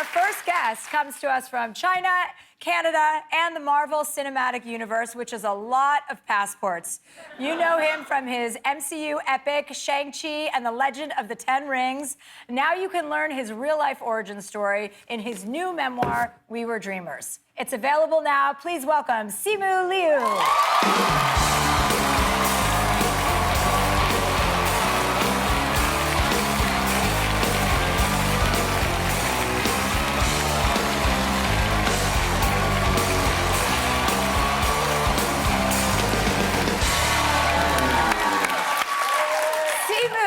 first guest comes to us from China, Canada, and the Marvel Cinematic Universe, which is a lot of passports. You know him from his MCU epic, Shang-Chi and the Legend of the Ten Rings. Now you can learn his real-life origin story in his new memoir, We Were Dreamers. It's available now. Please welcome Simu Liu.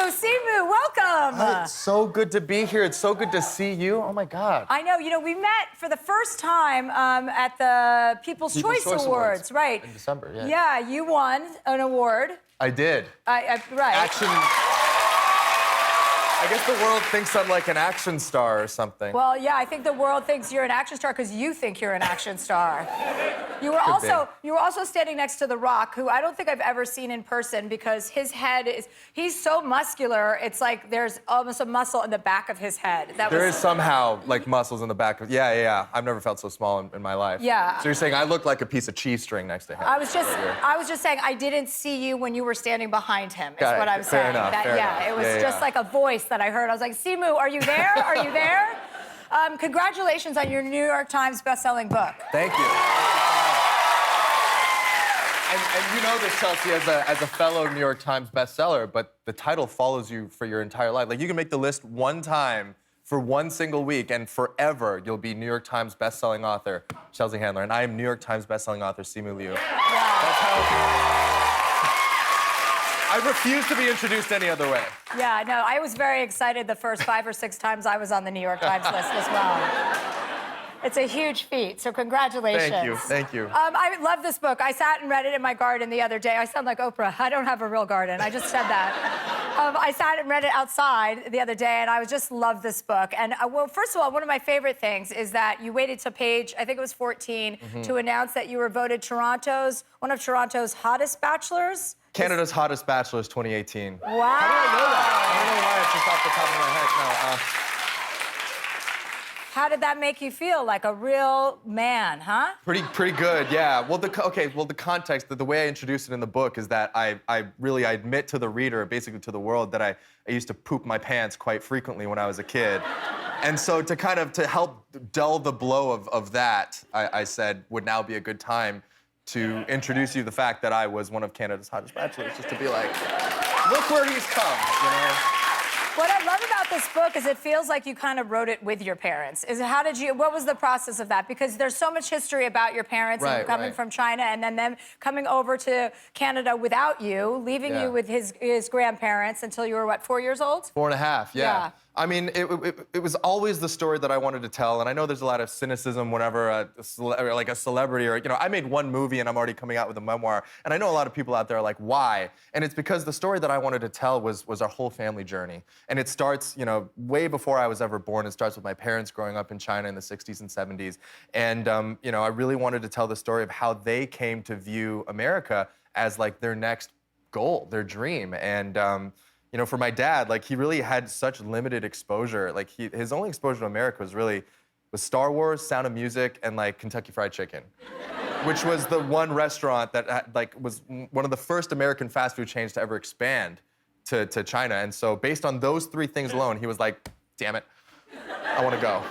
Simu, welcome. It's so good to be here. It's so good to see you. Oh my God. I know. You know, we met for the first time at the People's Choice Awards, right? In December, yeah. Yeah, you won an award. I did. Right. Action. I guess the world thinks I'm like an action star or something. Well, yeah, I think the world thinks you're an action star because you think you're an action star. You were also standing next to The Rock, who I don't think I've ever seen in person because his head he's so muscular, it's like there's almost a muscle in the back of his head. There is somehow like muscles in the back of, yeah. I've never felt so small in my life. Yeah. So you're saying I look like a piece of cheese string next to him. I was just saying I didn't see you when you were standing behind him, is what I'm saying. Fair enough. It was just like a voice that I heard. I was like, Simu, are you there? Are you there? Congratulations on your New York Times best-selling book. Thank you. And you know this, Chelsea, as a fellow New York Times bestseller, but the title follows you for your entire life. Like, you can make the list one time for one single week, and forever you'll be New York Times bestselling author Chelsea Handler, and I am New York Times bestselling author Simu Liu. Yeah. That's how... I refuse to be introduced any other way. Yeah, no, I was very excited the first 5 or 6 times I was on the New York Times list as well. It's a huge feat, so congratulations. Thank you. I love this book. I sat and read it in my garden the other day. I sound like Oprah. I don't have a real garden. I just said that. I sat and read it outside the other day, and I just love this book. And well, first of all, one of my favorite things is that you waited to page, I think it was 14, to announce that you were voted one of Toronto's hottest bachelors. Canada's hottest bachelors 2018. Wow. How do I know that? I don't know why it's just off the top of my head. No. How did that make you feel? Like a real man, huh? Pretty good, yeah. Well, the context, the way I introduced it in the book is that I admit to the reader, basically to the world, that I used to poop my pants quite frequently when I was a kid. And so to help dull the blow of that, I said would now be a good time to introduce you to the fact that I was one of Canada's hottest bachelors, just to be like, look where he's come, you know? What I love about this book is it feels like you kind of wrote it with your parents. What was the process of that? Because there's so much history about your parents and coming from China and then them coming over to Canada without you, leaving you with his grandparents until you were, what, 4 years old? 4.5, yeah. I mean, it was always the story that I wanted to tell, and I know there's a lot of cynicism whenever like a celebrity or, you know, I made one movie and I'm already coming out with a memoir, and I know a lot of people out there are like, why? And it's because the story that I wanted to tell was our whole family journey. And it starts, you know, way before I was ever born. It starts with my parents growing up in China in the 60s and 70s. And, you know, I really wanted to tell the story of how they came to view America as like their next goal, their dream. And, you know, for my dad, like, he really had such limited exposure. Like, his only exposure to America was Star Wars, Sound of Music, and like Kentucky Fried Chicken, which was the one restaurant that was one of the first American fast food chains to ever expand to China. And so based on those 3 things alone, he was like, damn it, I want to go.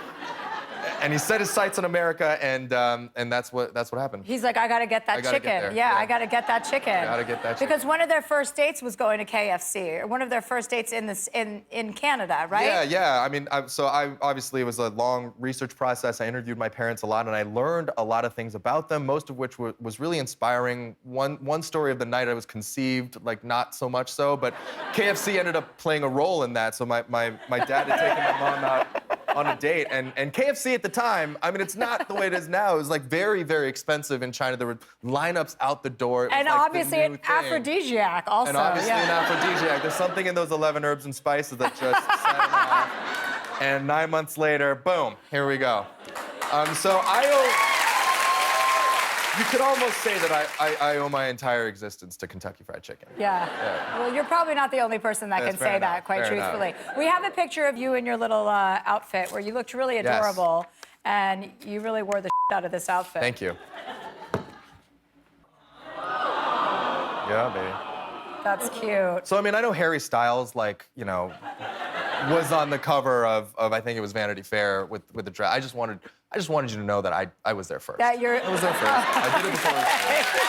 And he set his sights on America, and that's what happened. He's like, I gotta get that chicken. Yeah, I gotta get that chicken. I gotta get that chicken. Because one of their first dates was going to KFC, or one of their first dates in Canada, right? Yeah. I mean, obviously it was a long research process. I interviewed my parents a lot, and I learned a lot of things about them, most of which was really inspiring. One story of the night I was conceived, like, not so much so, but KFC ended up playing a role in that. So my dad had taken my mom out on a date, and KFC at the time, I mean, it's not the way it is now. It was like very, very expensive in China. There were lineups out the door. And like obviously an aphrodisiac also. And obviously an aphrodisiac. There's something in those 11 herbs and spices that just set them off. And 9 months later, boom, here we go. So I owe... You could almost say that I owe my entire existence to Kentucky Fried Chicken. Yeah. Well, you're probably not the only person that That's can fair say enough, that, quite fair truthfully. enough. We have a picture of you in your little outfit where you looked really adorable, and you really wore the out of this outfit. Thank you. Yeah, baby. That's cute. So, I mean, I know Harry Styles, like, you know, was on the cover of I think it was Vanity Fair with the dress. I just wanted you to know that I was there first. That you're... I was there first. I did it before it was cool.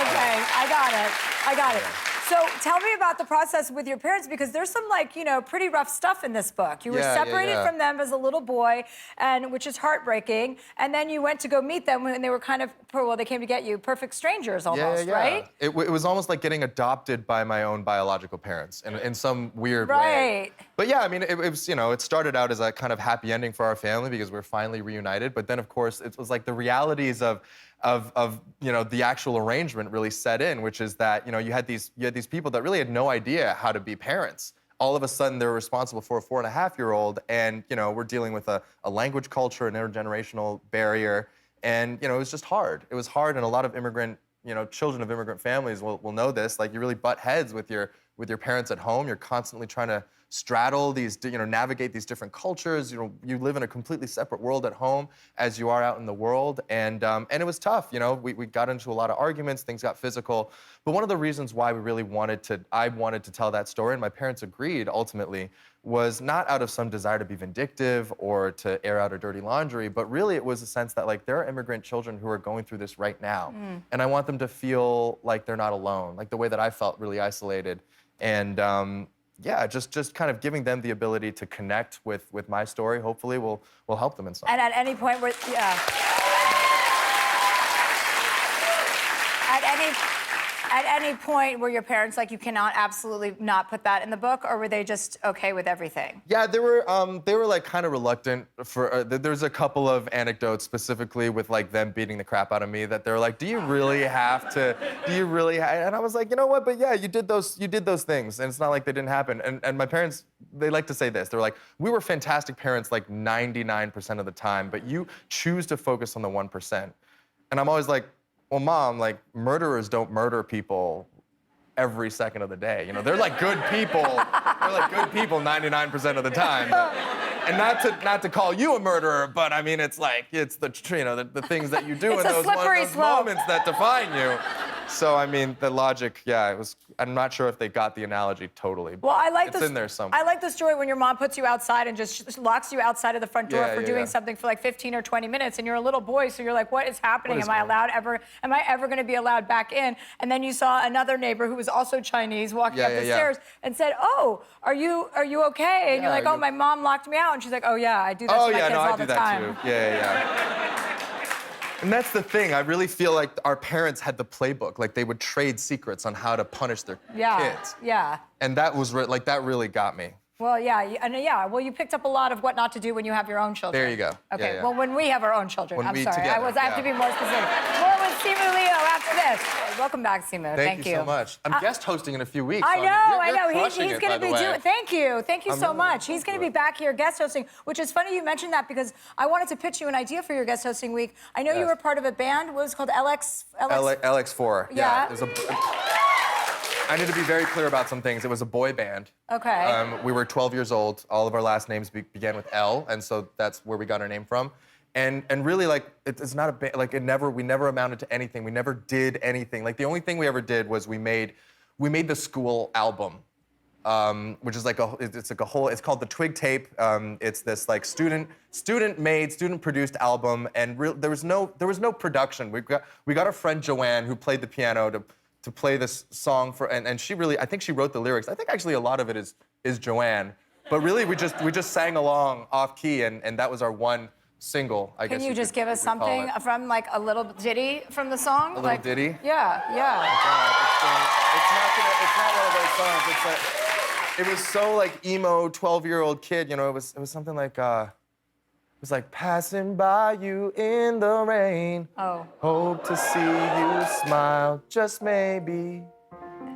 Okay, I got it. So tell me about the process with your parents, because there's some, like, you know, pretty rough stuff in this book. You were separated from them as a little boy, and which is heartbreaking. And then you went to go meet them when they were kind of, well, they came to get you, perfect strangers almost, right? It was almost like getting adopted by my own biological parents in some weird way. Right. But yeah, I mean, it was, you know, it started out as a kind of happy ending for our family because we're finally reunited. But then, of course, it was like the realities of you know, the actual arrangement really set in, which is that, you know, you had these people that really had no idea how to be parents. All of a sudden, they're responsible for a 4.5-year-old, and, you know, we're dealing with a language culture, an intergenerational barrier, and, you know, it was just hard. It was hard, and a lot of immigrant, you know, children of immigrant families will know this. Like, you really butt heads with your parents at home. You're constantly trying to straddle these, you know, navigate these different cultures. You know, you live in a completely separate world at home as you are out in the world, and it was tough. You know, we got into a lot of arguments. Things got physical. But one of the reasons why I wanted to tell that story, and my parents agreed ultimately, was not out of some desire to be vindictive or to air out our dirty laundry, but really it was a sense that, like, there are immigrant children who are going through this right now, and I want them to feel like they're not alone, like the way that I felt really isolated, and yeah, just kind of giving them the ability to connect with my story, hopefully will help them in some. And at any point where, at any point were your parents like, you cannot absolutely not put that in the book, or were they just okay with everything? Yeah, they were like kind of reluctant for, there's a couple of anecdotes specifically with like them beating the crap out of me that they're like, do you really have to, and I was like, you know what, but yeah, you did those things, and it's not like they didn't happen. And my parents, they like to say this, they're like, we were fantastic parents like 99% of the time, but you choose to focus on the 1%. And I'm always like, well, Mom, like, murderers don't murder people every second of the day. You know, they're like good people. They're like good people 99% of the time. And not to call you a murderer, but I mean, it's like, it's the, you know, the things that you do in those moments that define you. So, I mean, the logic, yeah, it was, I'm not sure if they got the analogy totally. Well, I like it's in there somewhere. I like the story when your mom puts you outside and just locks you outside of the front door for doing something for like 15 or 20 minutes, and you're a little boy, so you're like, what is happening? Am I ever going to be allowed back in? And then you saw another neighbor who was also Chinese walking up the stairs and said, oh, are you okay? And you're like, oh, my mom locked me out. And she's like, oh, yeah, I do that to my kids all the time. Oh, yeah, no, I do that too. Yeah. And that's the thing. I really feel like our parents had the playbook. Like, they would trade secrets on how to punish their kids. Yeah. And that was, like, that really got me. Well, yeah, well, you picked up a lot of what not to do when you have your own children. There you go. Okay, well, when we have our own children. When I'm we sorry, together, I have to be more specific. More with Simu Liu after this. Welcome back, Simu. Thank you so much. I'm guest hosting in a few weeks. I so know. You're He's going to be doing. Thank you so much. He's going to be back here guest hosting, which is funny you mentioned that because I wanted to pitch you an idea for your guest hosting week. I know you were part of a band. What was it called? LX4. Yeah. I need to be very clear about some things. It was a boy band. Okay. We were 12 years old. All of our last names began with L, and so that's where we got our name from. And really, like, it's not a band. Like, we never amounted to anything. We never did anything. Like, the only thing we ever did was we made the school album, which is like it's called the Twig Tape. It's this like student-made, student-produced album, and there was no production. We got our friend Joanne, who played the piano, to play this song and she really, I think she wrote the lyrics. I think actually a lot of it is Joanne, but really we just sang along off key, and that was our one single, I guess. Can you just give us something from like a little ditty from the song? A little ditty? Yeah. It's not one of those songs. It's like, it was so like emo 12-year-old kid, you know, it was something like, it was like, passing by you in the rain. Oh. Hope to see you smile, just maybe.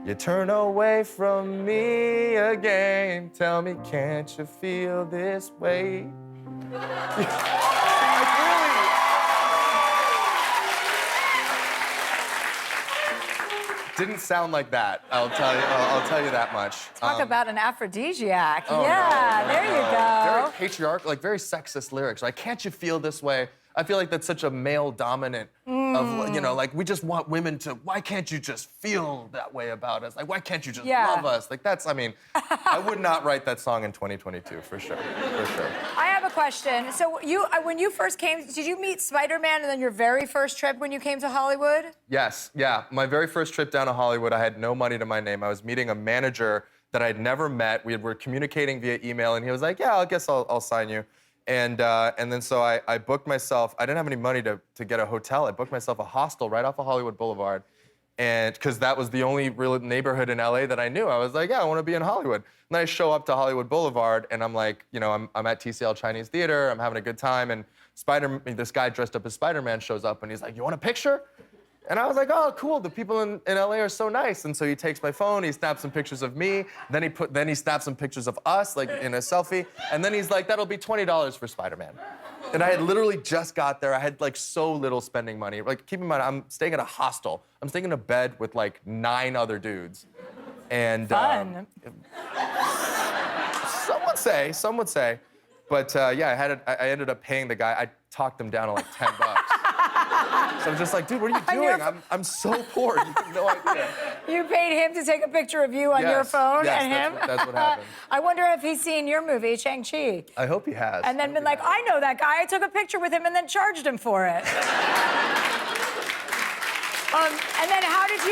You turn away from me again. Tell me, can't you feel this way? Like, really? Didn't sound like that. I'll tell you that much. Talk about an aphrodisiac. Oh, yeah, no, there you no. go. Very patriarchal, like very sexist lyrics. Like, can't you feel this way? I feel like that's such a male dominant of, you know, like we just want women to, why can't you just feel that way about us? Like, why can't you just love us? Like that's, I mean, I would not write that song in 2022, for sure, for sure. I have a question. So when you first came, did you meet Spider-Man and then your very first trip when you came to Hollywood? Yes, yeah. My very first trip down to Hollywood, I had no money to my name. I was meeting a manager that I'd never met. We were communicating via email, and he was like, yeah, I guess I'll sign you. And then so I booked myself, I didn't have any money to get a hotel. I booked myself a hostel right off of Hollywood Boulevard. And because that was the only real neighborhood in LA that I knew. I was like, yeah, I want to be in Hollywood. And then I show up to Hollywood Boulevard and I'm like, you know, I'm at TCL Chinese Theater, I'm having a good time. And this guy dressed up as Spider-Man shows up and he's like, you want a picture? And I was like, oh, cool, the people in LA are so nice. And so he takes my phone, he snaps some pictures of me, then he snaps some pictures of us, like in a selfie, and then he's like, that'll be $20 for Spider-Man. And I had literally just got there. I had like so little spending money. Like, keep in mind, I'm staying at a hostel. I'm staying in a bed with like 9 other dudes. And Fun. Some would say. But yeah, I ended up paying the guy, I talked him down to like $10. So I'm just like, dude, what are you doing? I'm so poor. You have no idea. You paid him to take a picture of you on your phone and him? That's what happened. I wonder if he's seen your movie, Shang-Chi. I hope he has. And then been like, I know that guy. I took a picture with him and then charged him for it. And then how did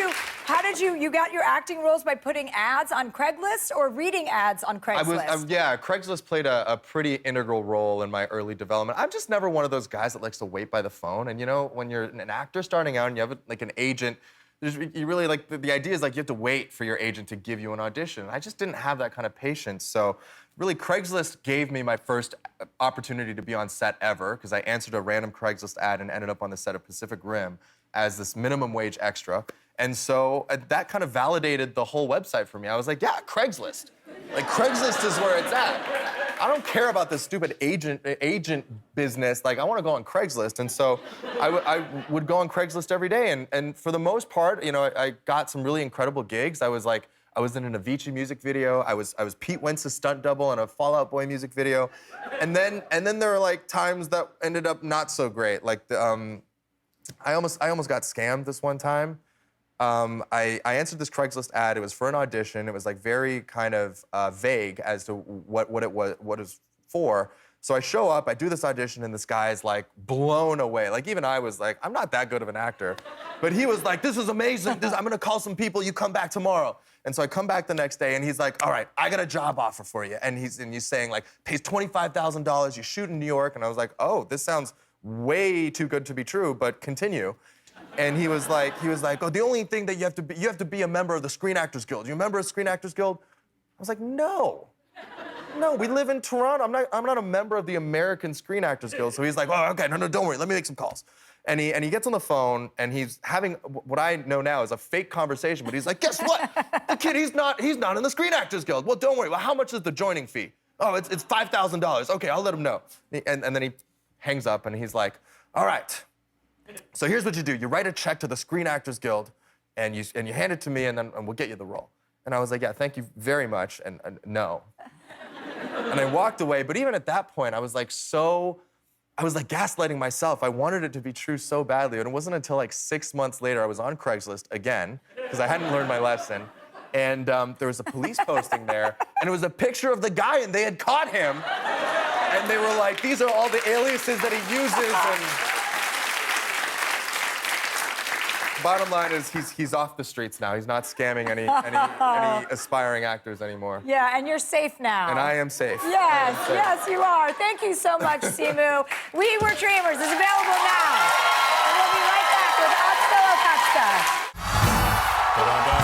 you got your acting roles by putting ads on Craigslist or reading ads on Craigslist? Yeah, Craigslist played a pretty integral role in my early development. I'm just never one of those guys that likes to wait by the phone. And you know, when you're an actor starting out and you have like an agent, you really like, the idea is like you have to wait for your agent to give you an audition. I just didn't have that kind of patience. So really Craigslist gave me my first opportunity to be on set ever because I answered a random Craigslist ad and ended up on the set of Pacific Rim as this minimum wage extra. And so that kind of validated the whole website for me. I was like, yeah, Craigslist. Like, Craigslist is where it's at. I don't care about this stupid agent business. Like, I want to go on Craigslist. And so I would go on Craigslist every day. And for the most part, you know, I got some really incredible gigs. I was in an Avicii music video. I was Pete Wentz's stunt double in a Fall Out Boy music video. And then there were like times that ended up not so great. Like I almost got scammed this one time. I answered this Craigslist ad. It was for an audition. It was like very kind of vague as to what it was for. So I show up, I do this audition, and this guy's like blown away. Like even I was like, I'm not that good of an actor. But he was like, this is amazing. I'm gonna call some people, you come back tomorrow. And so I come back the next day and he's like, all right, I got a job offer for you. And he's saying like, pays $25,000, you shoot in New York. And I was like, oh, this sounds way too good to be true, but continue. And he was like, oh, the only thing that you have to be a member of the Screen Actors Guild. You a member of the Screen Actors Guild? I was like, no, we live in Toronto. I'm not a member of the American Screen Actors Guild. So he's like, oh, okay, no, don't worry, let me make some calls. And he gets on the phone and he's having what I know now is a fake conversation, but he's like, guess what? The kid, he's not in the Screen Actors Guild. Well, don't worry, well, how much is the joining fee? Oh, it's $5,000. Okay, I'll let him know. And then he hangs up and he's like, all right. So here's what you do. You write a check to the Screen Actors Guild, and you hand it to me, and we'll get you the role. And I was like, yeah, thank you very much, and no. And I walked away, but even at that point, I was like gaslighting myself. I wanted it to be true so badly, and it wasn't until like 6 months later I was on Craigslist again, because I hadn't learned my lesson, and there was a police posting there, and it was a picture of the guy, and they had caught him, and they were like, these are all the aliases that he uses, and... Bottom line is he's off the streets now. He's not scamming any aspiring actors anymore. Yeah, and you're safe now. And I am safe. Yes, you are. Thank you so much, Simu. We Were Dreamers is available now. And we'll be right back with Hasta La Pasta.